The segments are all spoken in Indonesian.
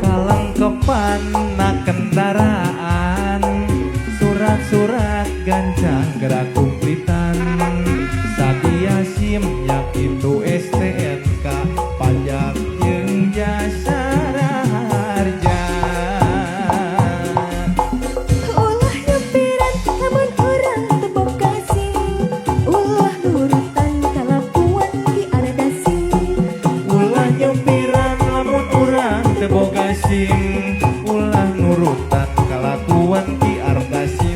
Kalangkepan na kendaraan, surat-surat gancang gerak kumplitan, sadia SIM nya itu STNK, pajak jeung jasa harja. Ulah nyampiran lamun urang teu boga SIM, ulah nurutan kalakuan di arada SIM. Ulah nyampiran lamun urang teu boga SIM, ulah nurutan kalakuan di arda SIM.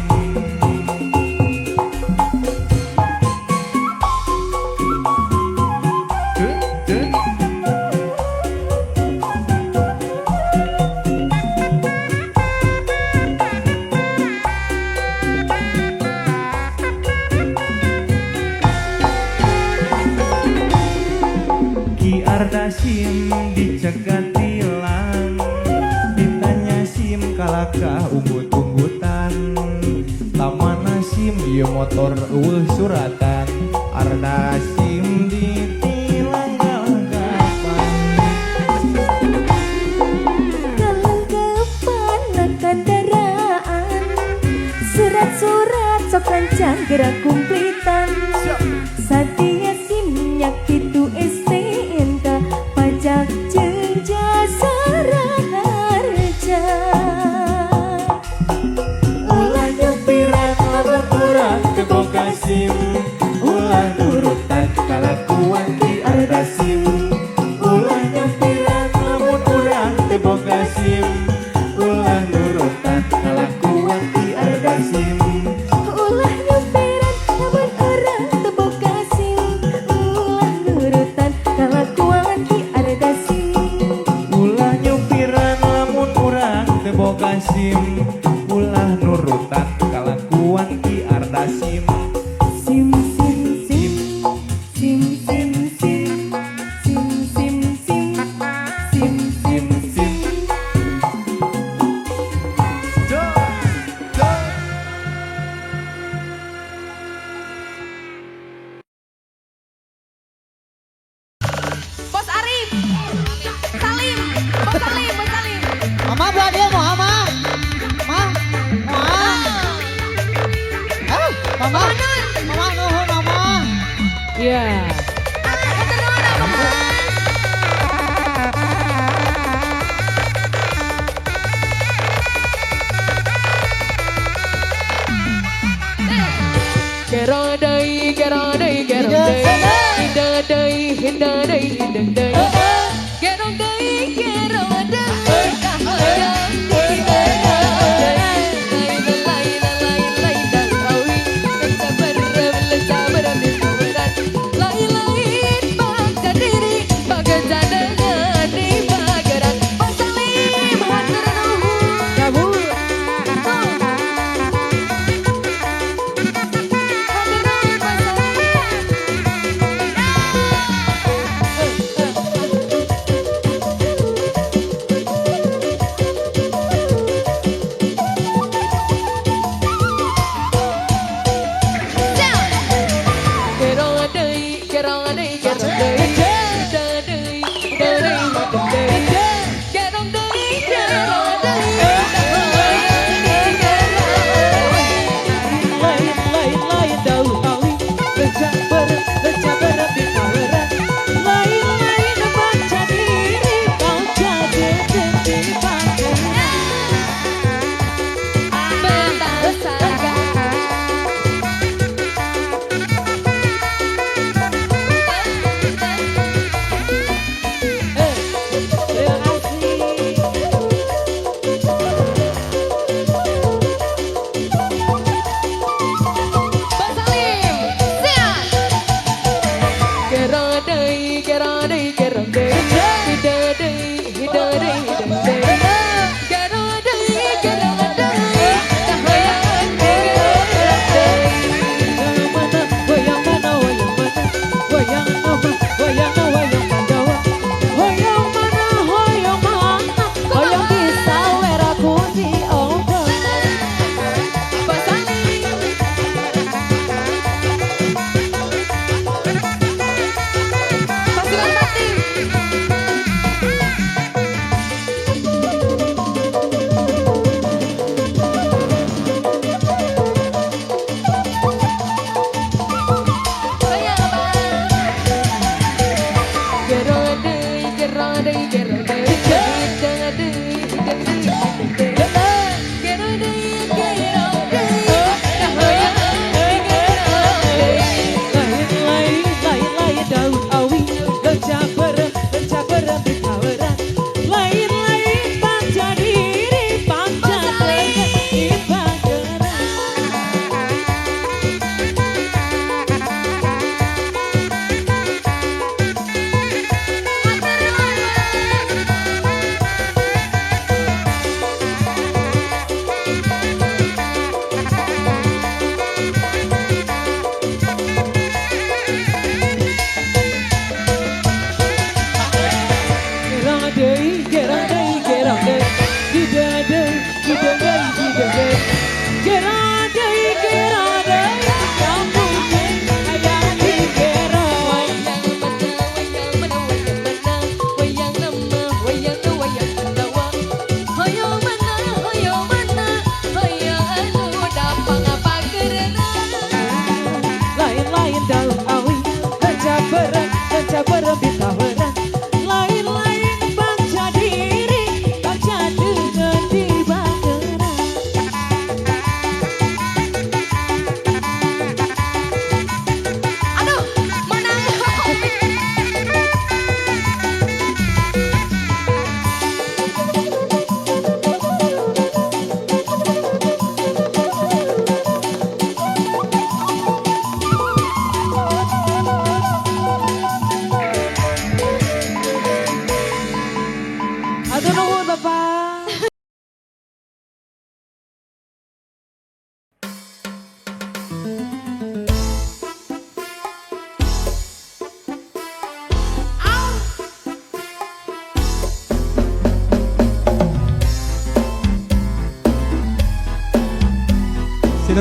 Ki arda SIM dicegat tilang, ditanya SIM kalakah unggut-unggutan, tamana SIM ieu motor eueuh suratan, arda SIM ditilang kalangkapan. Kalangkepan na kendaraan, surat-surat sok rancang gerak kumplitan, sadia SIM nya kitu STNK, pajak jeung jasa harja. Ulah nyampiran lamun urang teu boga SIM, ulah nurutan kalakuan di arda SIM. Ulah nyampiran lamun urang teu boga SIM, ulah nurutan kalakuan di arda SIM. Ulah nyampiran lamun urang teu boga SIM, ulah nurutan kalakuan di arada SIM. Ulah nyampiran lamun urang teu boga SIM, ulah nurutan kalakuan di arda SIM. SIM SIM SIM SIM SIM SIM SIM SIM SIM SIM SIM SIM. Bos Arif, Salim, Bos Salim, Bos Salim. Mama buat dia mau ama. Ma. Ma. Mama. Mama nuhun mama. Iya. Gerodai, gerodai, gerodai, hindadai, hindadai, hindadai. Gerodai, gerodai, kahadai, hindadai. Lain, lain, lain, lain, dan rawi. Lecabar, lecabar, lecabaran. Lain, lain, baga diri, baga jadangan di bagaran. Bos Salim, hatur nuhun. Kabul.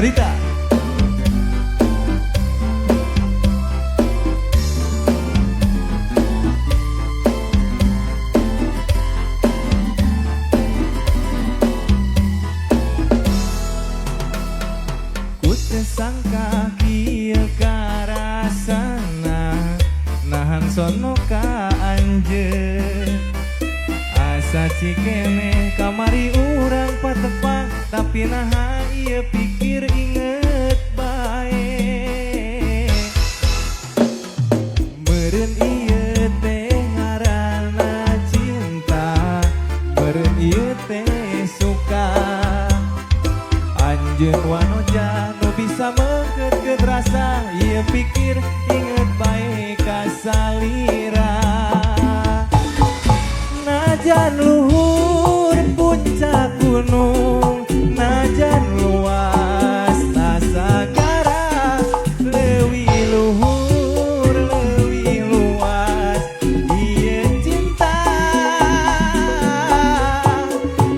Berita. Ku teu sangka kieu karasana nahan sono ka anjeun. Asa cikeme kamari urang patepang tapi naha ieu pikir inget bae. Meureun ieu teh ngaranna cinta, meureun ieu teh suka. Anjeun wanoja nu bisa mengkeut rasa, ieu pikir inget bae ka salira. Najan luhur puncak gunung, najan luas tasagara, leuwih luhur leuwih luas ieu cinta.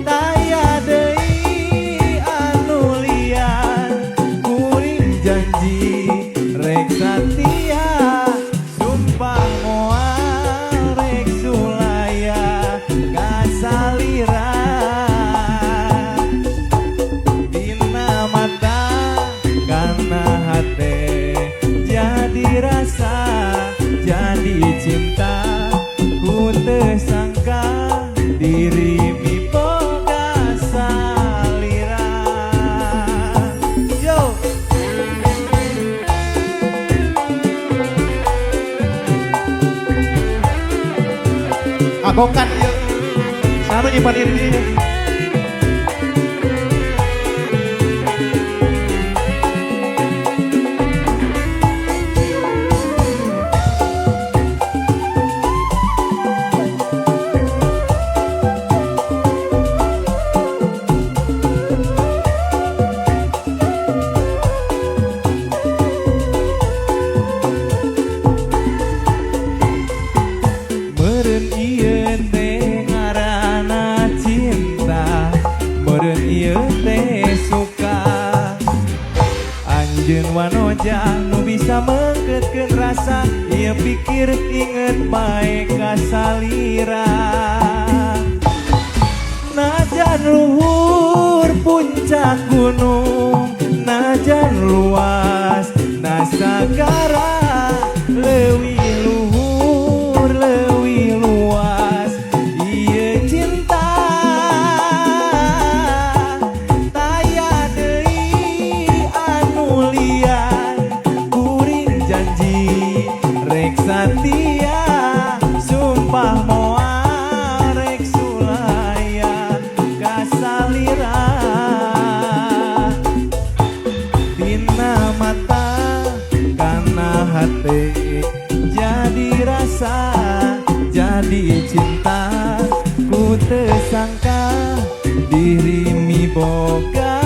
Daya deui anu liar, kuring janji rek satia, sumpah moal rek sulaya kasalira. Dina mata kana hate jadi rasa jadi cinta. Ku teu sangka diri miboga salira. Yo. Agongkan ieu. Sanu nyimpan diri. Meureun ieu teh ngaranna cinta, meureun ieu teh suka. Anjeun wanoja nu bisa mengkeutkeun rasa, ieu pikir inget bae ka salira. Najan luhur puncak gunung, najan luas nasagara, leuwih luhur leuwih luas ieu cinta. Daya deui anu liar, kuring janji rek satia, sumpah moal rek sulaya kasalira. Dina mata kana hate jadi rasa jadi cinta. Ku teu sangka diri miboga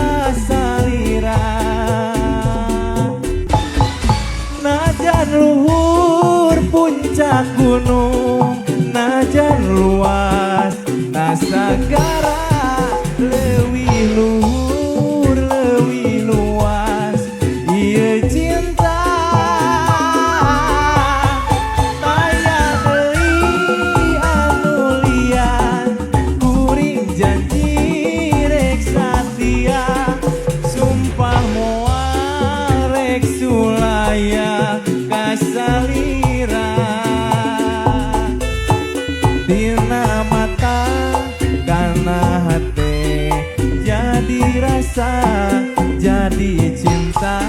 salira. Najan luhur puncak gunung, najan luas nasagara, leuwih luhur leuwih luas ieu cinta. Daya deui anu liar, kuring janji rek satia, sumpah moal rek sulaya kasalira. Dina mata kana hate jadi rasa jadi cinta.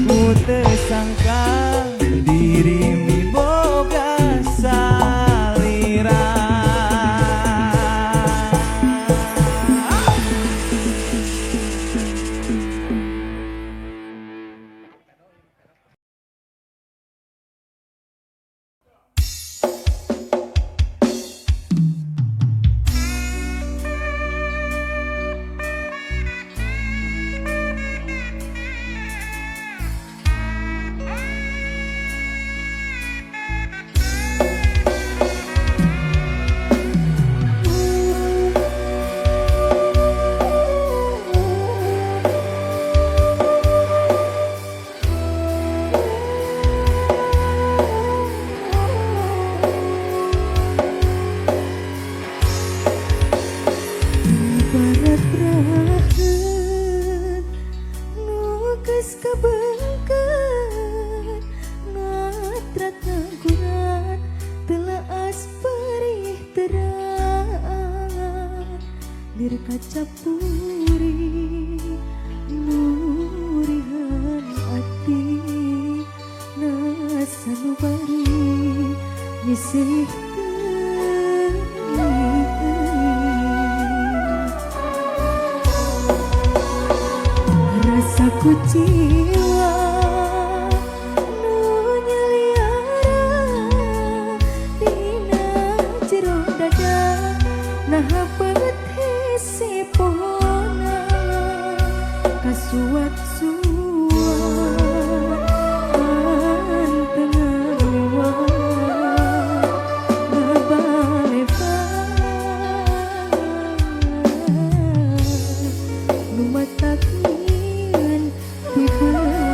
Ku teu sangka diri miboga salira. capuri nurihan ati nasanubari nyisih rasaku jiwa nu nyeliara dina jero dada nah petisi pohona kasuat-suat antengah lewat ngabalevan nu matakeun pibeun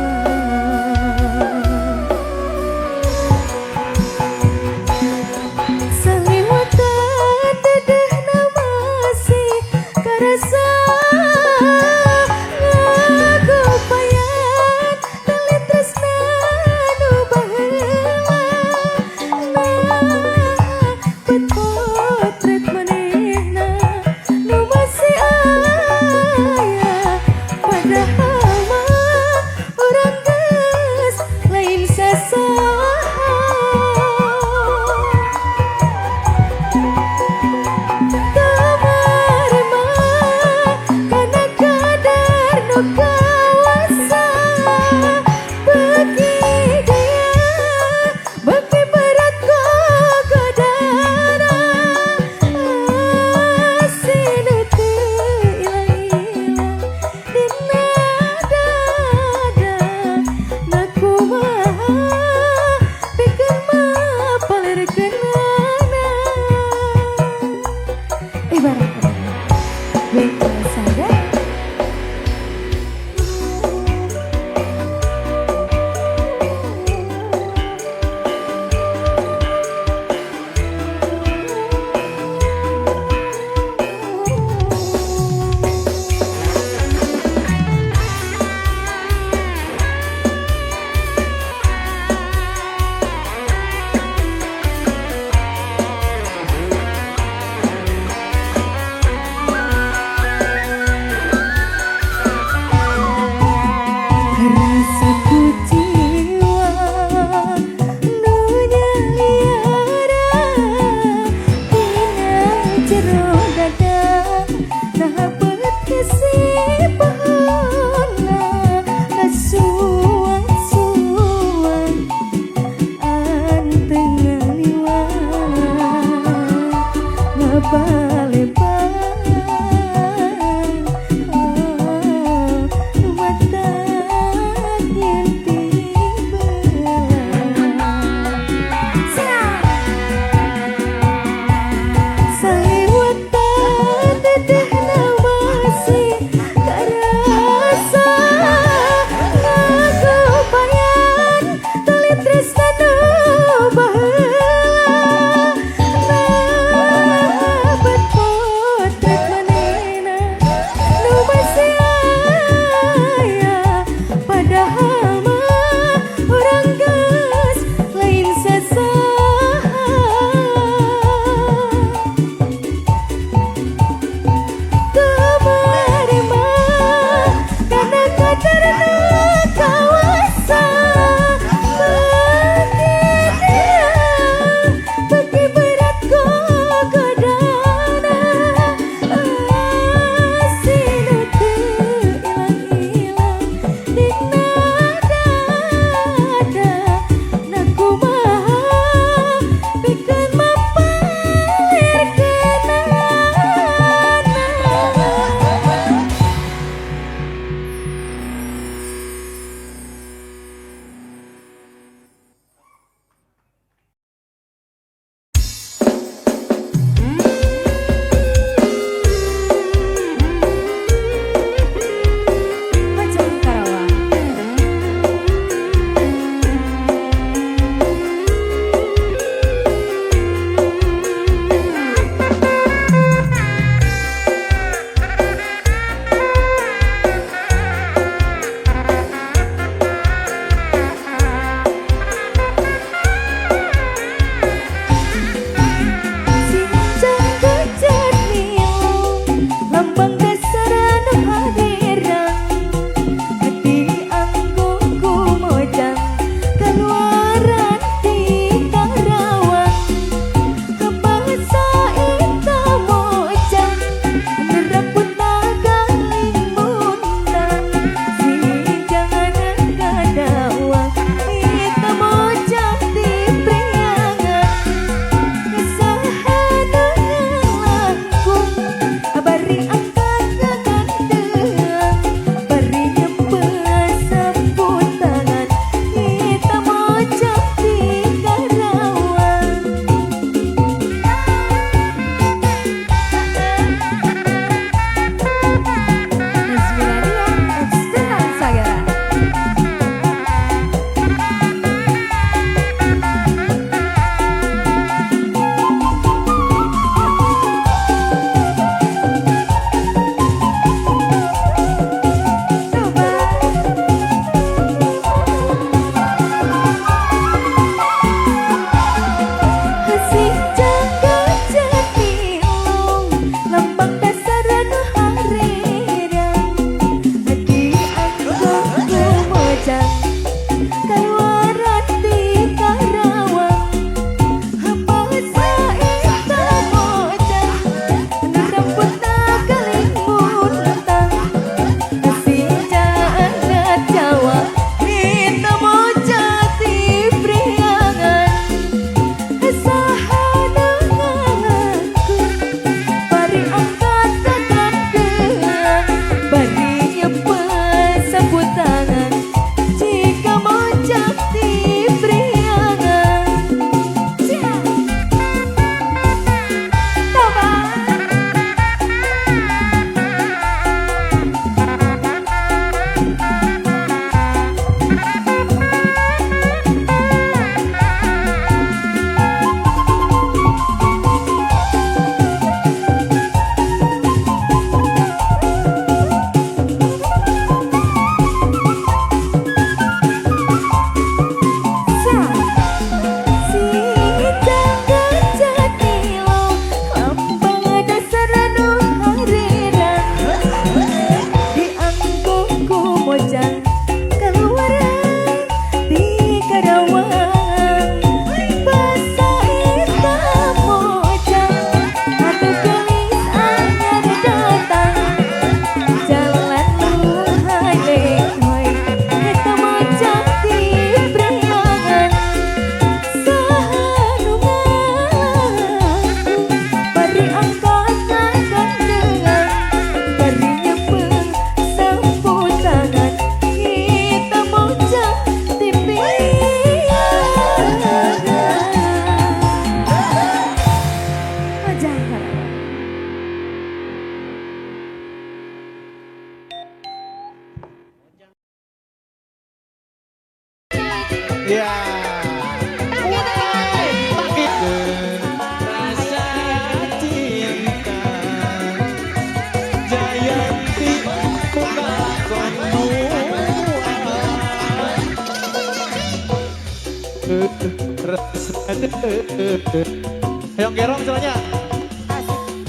Yang gerong celanya.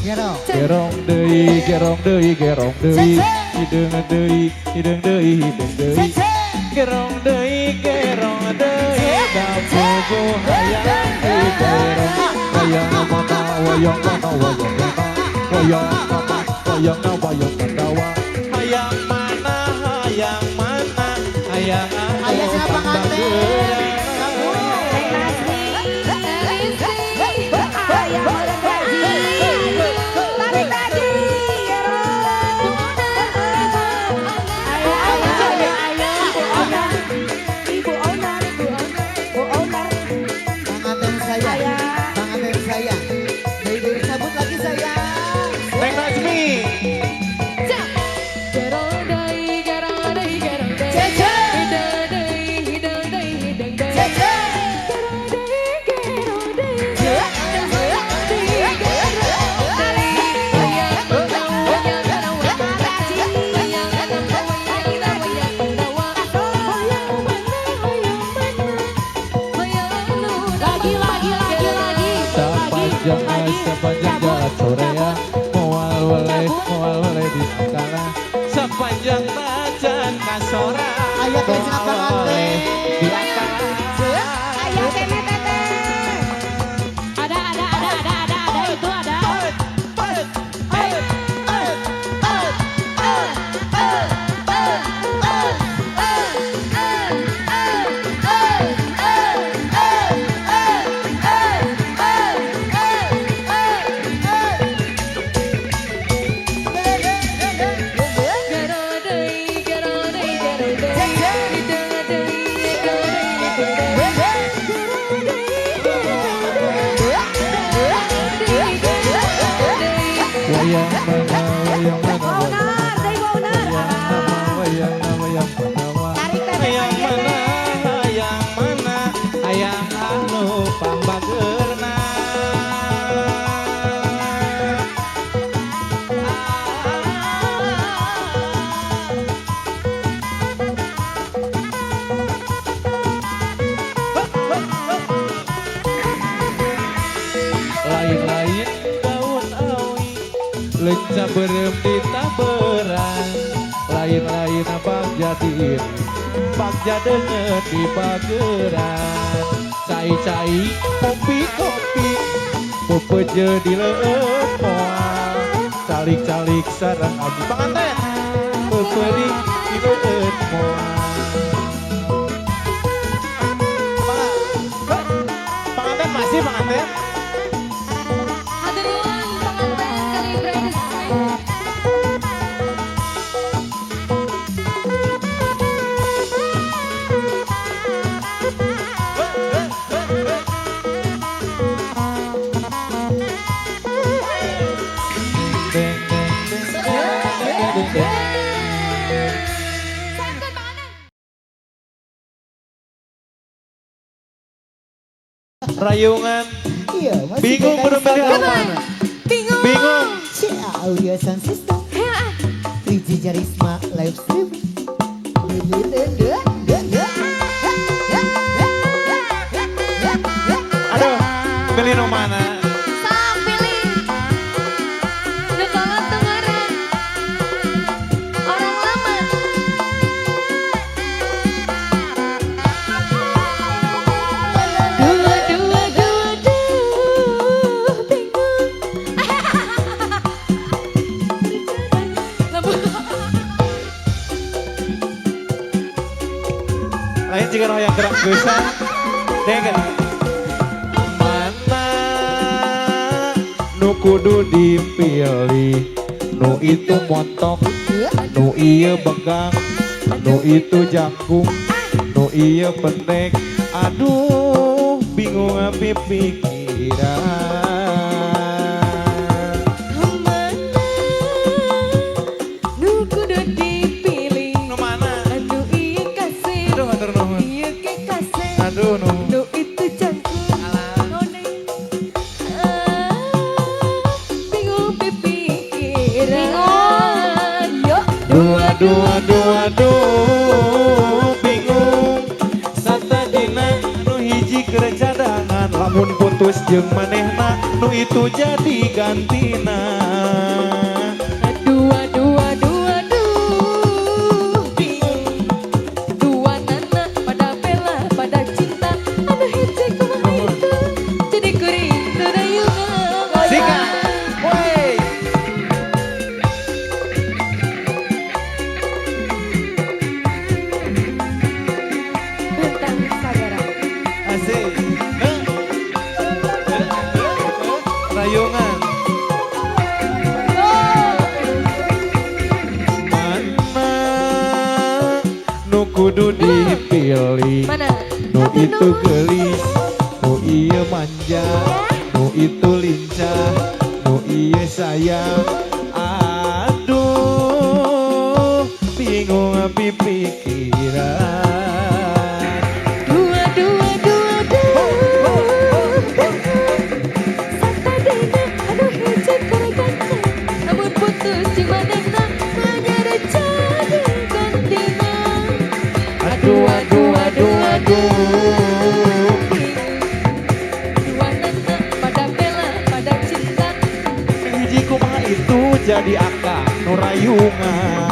Gerong. Gerong deui, gerong deui, gerong deui. Hideung deui, hideung deui, hideung deui. Gerong deui, gerong deui. Dapogo hayang di gerong. Wayang mana, wayang mana, wayang mana. Wayang mana, wayang mana, wayang mana. Hayang mana, hayang mana. Hayang Ayah siapa nganten? Pengantin saya. Dari sabut lagi saya. Teng Nazmi. Sepanjang jalan Sorea, mual wale di Angkara. Sepanjang tajan kasora, Ayah kayak siapa nganten? di Angkara. Ayah tete. Ada itu ada. Yang mana, hayang anu pambageurna. Lain-lain daun awi, lenca berem di taberan. Lain-lain bagja diri, bagja denger di bageran. Cai-cai, kopi-kopi, pepeje di leueut moal. Calik-calik sareng aji panganten, pepedik di leueut moal. Panganten masih panganten? Rayungan, Iya, masih bingung kita bermilih disana. mana? Bingung. Cia Audio Sound System. Riji Jarisma live stream. Aduh, pilih nu mana? Sok pilih. Nu kolot tuh ngaran. Orang lama. Lain jika roh yang gerak bisa, dengan mana nu kudu dipilih, nu itu montok, nu iya begang, nu itu jangkung, nu iya pendek. Aduh, bingung api pikiran. Nu kudu dipilih. Nu mana? Aduh iya kasih. Aduh, atur nuhun. Iya ke kasih. Aduh, nu. Nu itu jangkung. Bingung pikiran. Yo. Aduh, bingung. Satadina nu hiji keur cadangan lamun putus jeung manehna nu itu jadi gantina. Aduh, aduh, aduh, aduh. Dua nana pada bela, pada cinta. Anu hiji kumaha itu, jadi kuring terayungan. Sikat, woi. Bentang Sagara. Asik. Rayungan. Mana nu kudu dipilih? Mana? Nu Satu itu nomor. gelis, nu iya manja, nu itu lincah, nu iya sayang. Aduh, bingung pikiran. Dua, dua, dua, dua. Satadina, anu hiji kureganna. Namun putus jeung manehna, manyere jadi gantina. Aduh, aduh, aduh, aduh. Dua nana pada bela, pada cinta. Hiji kumaha itu jadi akang nu rayungan.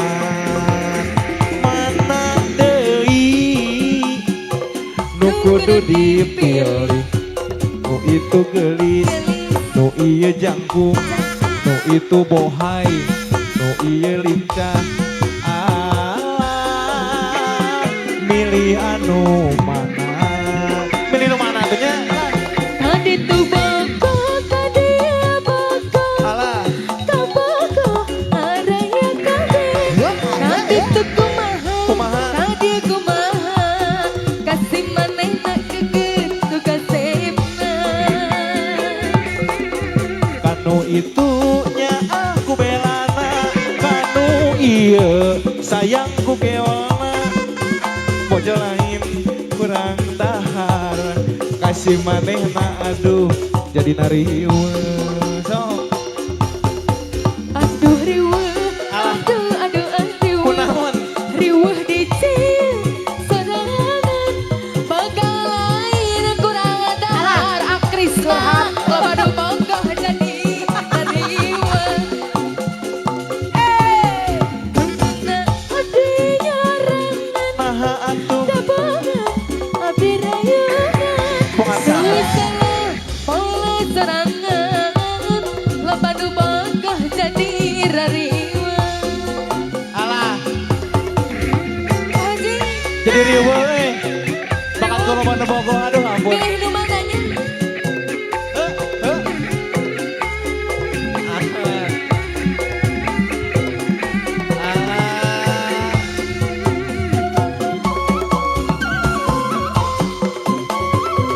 Mana deui nu kudu dipilih? Nu itu gelis, nu ieu jangkung, nu itu bohai, nu ieu lincah. Alah, milih anu mana? Milih nu mana tuh nya? Tadi tuh boko, tadi ya boko. Alah, Kaboko, araya kabeh. Tadi tuh kumaha, kumaha? tadi kumaha. Kasih manehna kekeut tu kasepna. Kanu itu nya aku belana, kanu ieu sayangku kewana. Bojo lain kurang dahar, kasih manehna aduh jadi nariweuh. Sok Aduh riweuh, Alah. aduh, aduh, riweuh. kunaon? Riweuh dicil sorangan, bakal lain kurang dahar. Akris lah, labadu bonggoh jadi riweuh. Nah, hatinya rangan, Maha atuh dabangan, abdi rayungan. Pengasahan. Susah pola serangan, labadu bonggoh jadi rariweuh. alah Haji, jadi riweuh bakat kalau mana bogo aduh ampun. pilih nu mananya? Heh, heh. Alah.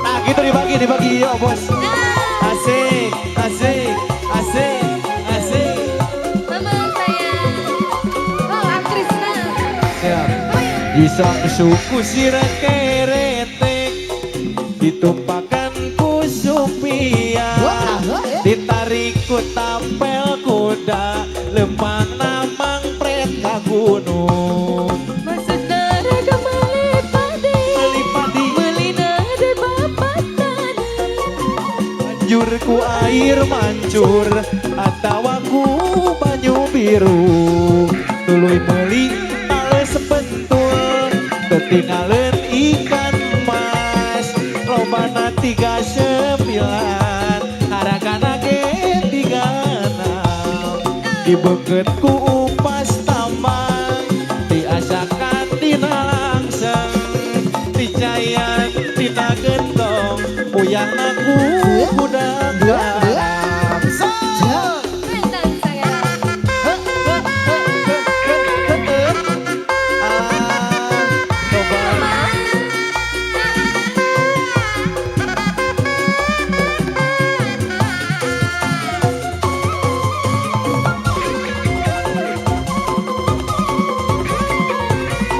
Nah gitu dibagi yuk bos. Asik, asik, asik, asik. Mama saya. Oh, Akrisna. Siap. Isang suku sirah keretek ditumpakan ku supia, ditarik ku tampel kuda lempang namang pret ka gunung. Maksudna rega melipadi. Melipadi. Melina de bapatan. Banjur ku air mancur atawa ku banyu biru, tuluy meuli tales sepentul ketinggalan ikan mas. Lobana 39 haragana ge 36, dibeukeut ku upas tambang diasakan dina langseng, dicayan dina gentong puyang aku budak garam. Bentang saya.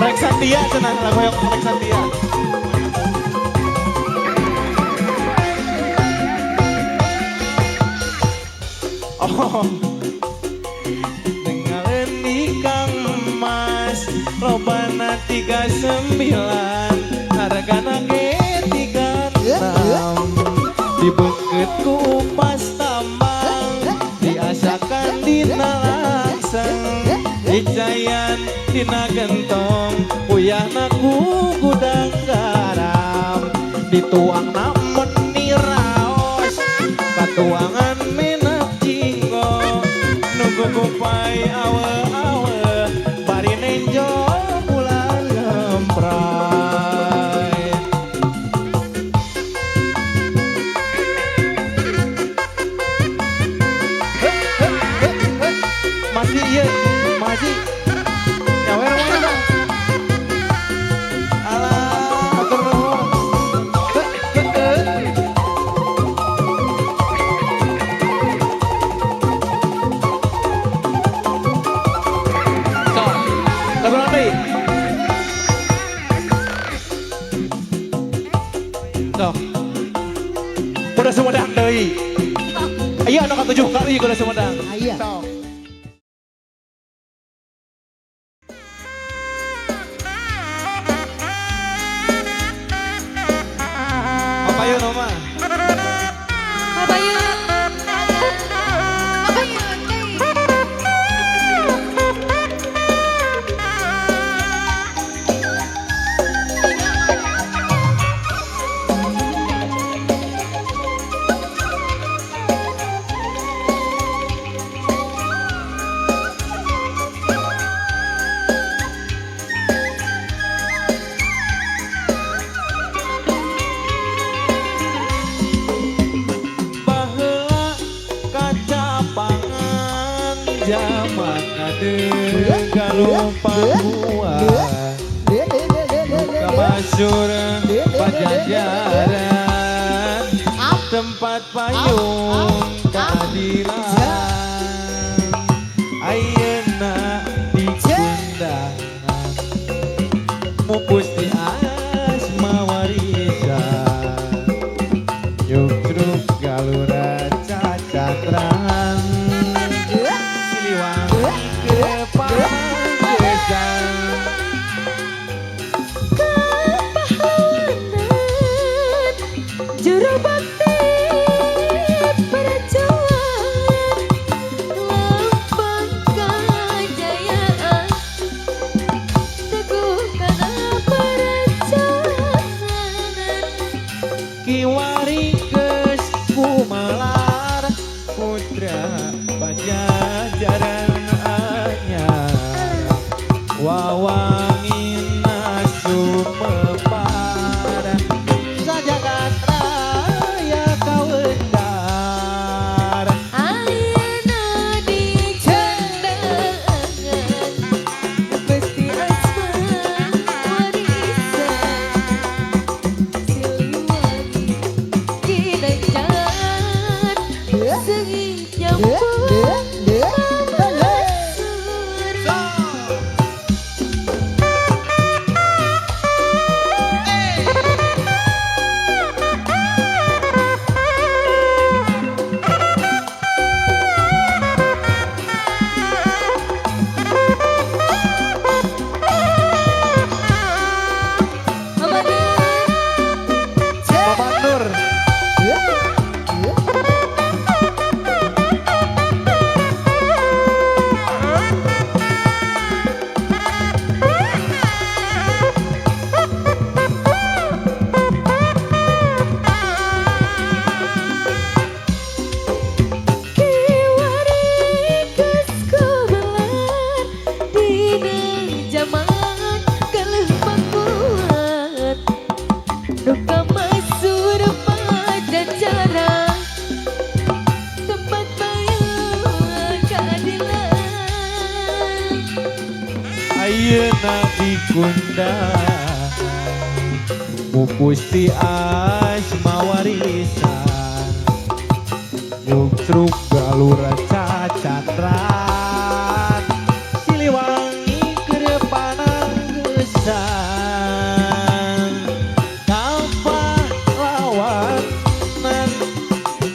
Rek Santia cenah lagu yang Rek Santia. Oh, dengan nikang emas lobana 39 hargana ge 36. Awetku pas tambang diasakan dina langsang, dicayan dina gentong, uyahna ku gudang garam, dituang namun niraos, katuangan minap jinggo, nunggu kupai awe-awe, bari nenjo bulan lemprai. Masih iya, masih nyawer mana? Alah, atur nuhun. So, lagu nanti. So, kuda Sumedang deui. Ayo anu katujuh kali kuda Sumedang. Aya. So. Papayo Noma. Pabayun. Pabayun. Baheula kaca pangan zaman adeung galumpang buah kabasur pajajaran tempat payung keadilan ayeuna di kundangan mupus di asma warisan Yuk galura cacatran Siliwangi ke panggesan Kepahlawanan juru bakti perjuangan lambang kejayaan teguhkan perjuangan Kiwari geus kumalar putra pajajaran anyar wawangina sumepar sajagat raya kawendar ayeuna di cendeungan pesti asma warisan Siliwangi Ginanjar sengit nyambung Pamandur Kiwari geus kubelar dina zaman geuleuh pakuat duka masur pajajaran tempat payung keadilan ayeuna di kundangan pupus di asma warisan Yuk galura cacatran Siliwangi keur pananggesan kapahlawanan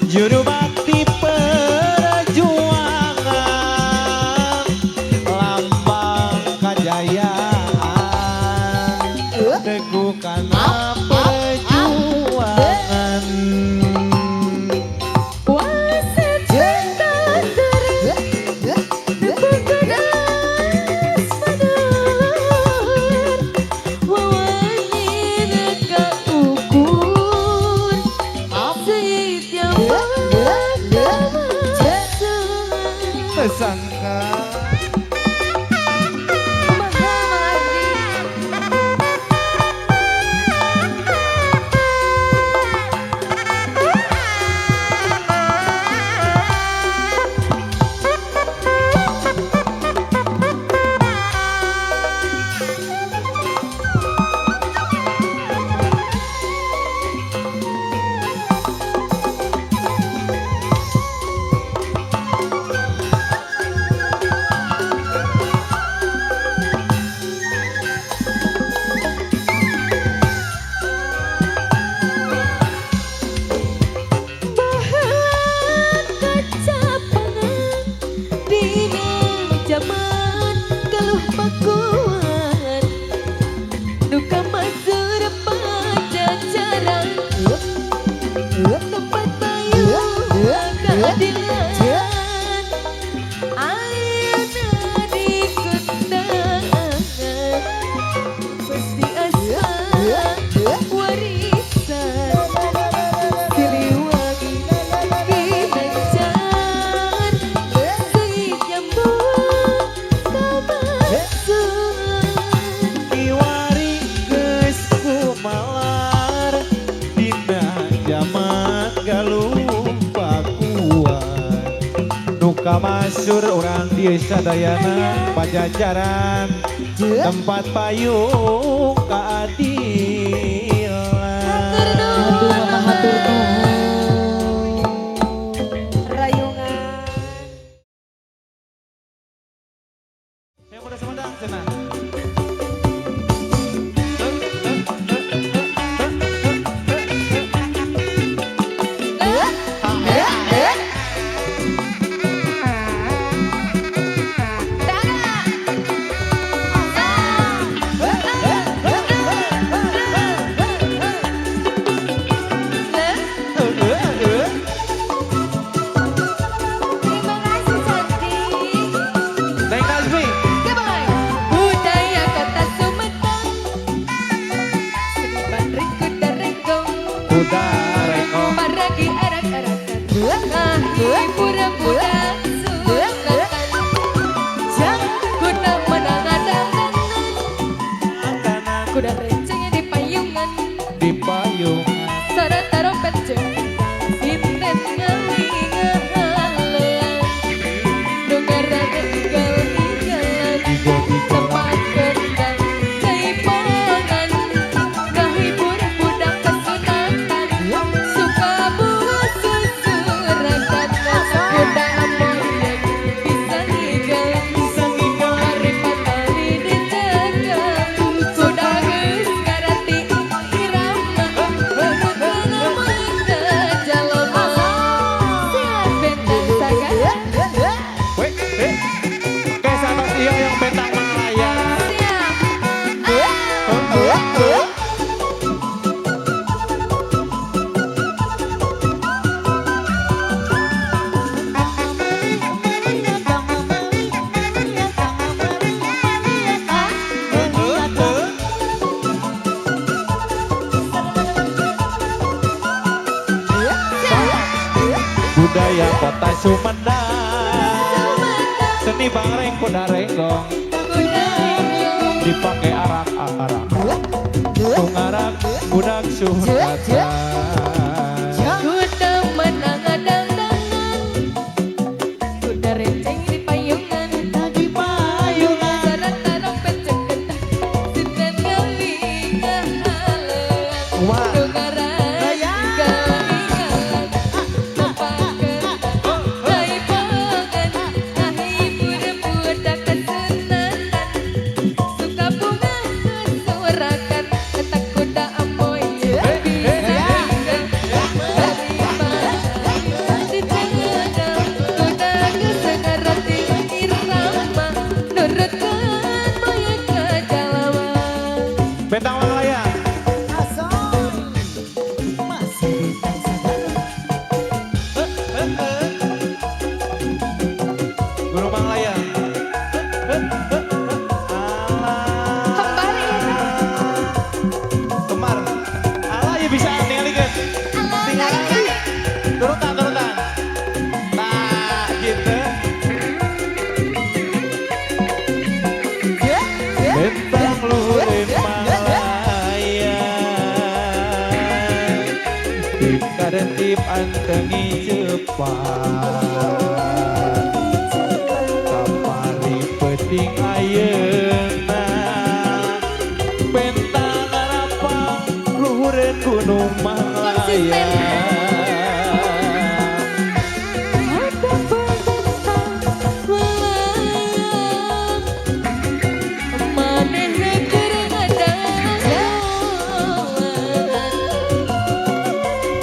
juru bakti perjuangan lambang kejayaan teguhkan perjuangan sesangka. Kumaha Mang Ardi? Baheula kacapangan dina jaman geluh pakuan duka masur pajajaran tempat payung keadilan ayeuna di kundangan pasti asa warisan Siliwangi Ginanjar Sing nyambung kabasun Kiwari geus kumalar dina jaman galuh pakuan. Duka masur urang di sadayana pajajaran tempat payung keadilan. Aduh mama hatur nuhun. Rayungan Yang udah semedang cenah. Terima kasih cantik. Neng Nazmi. Budaya kota Sumedang Seniman Rikuda Renggong Kuda rengong. Maragi arak-arakan Hiburan budak Sulatan Jang kuda menangan-angan Makanan Kuda rencengnya di payungan di payung. Suara tarompet jeung sinden ngaling-ngaling Dengaran tinggal-tinggalan tempat kendang jaipongan kahibur budak kesunatan suka buah susurakan kuda amoy yang bisa ninggal Bisa nginggal. Maripat kali dijaga kuda geus ngarati irama nurutan amoy ke jalma siap bentang sagara Weh, kayak sahabat Iyo yang bentang Malaya. siap Budaya kota Sumedang. Seni bareng kuda renggong. kuda renggong Dipakai arak-arak. Tungarak budak Sultan. kuda menangan-dangan kuda renceng di payungan Di payungan. suara tarompet jeung gentah sinden ngaling-ngaling Wah. dengaran tinggal-tinggalan tempat kendang jaipongan kahibur budak kesunatan suka bunga kesurakan ketak kuda amoy jeung bisa ninggal terima dijaga kuda geus ngarati irama nurutkeun moye ka jalma Bentang Malaya. Guru Malaya. Kembali ya Kemar. Alah ya bisa ningalikeun. Tinggal lagi. Turutan. Nah, gitu. antengi Jepang kapari peting ayeuna bentang arapang luhureun gunung Malaya Ada bentang welayang manehna keur ngadawan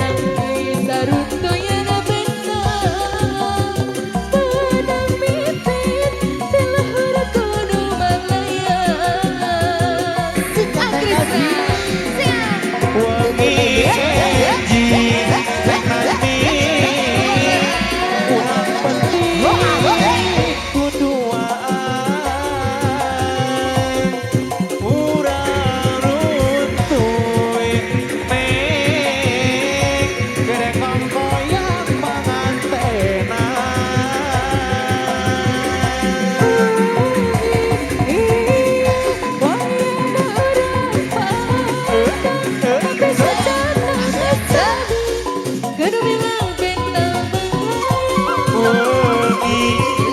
nangis saruntoyana bentang pedang mipit di luhur gunung Malaya. wangi eji nanti ulang penting kuduaan urang runtuy neng gerekong koyak mangantena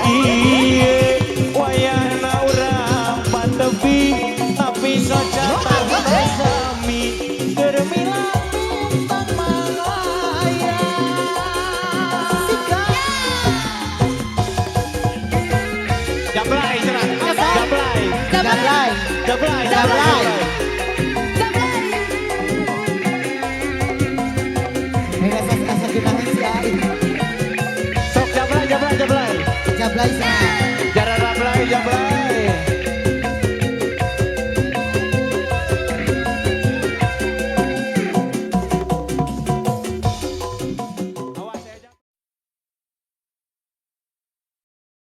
iye wayahna urang pantepi tapi sojana sami germilang bintang Malaya jablay cenah jablay Jablay. jablay Jablay. May rasa-rasa gimana sih Aing? sok jablay jablay jablay Jablay sih.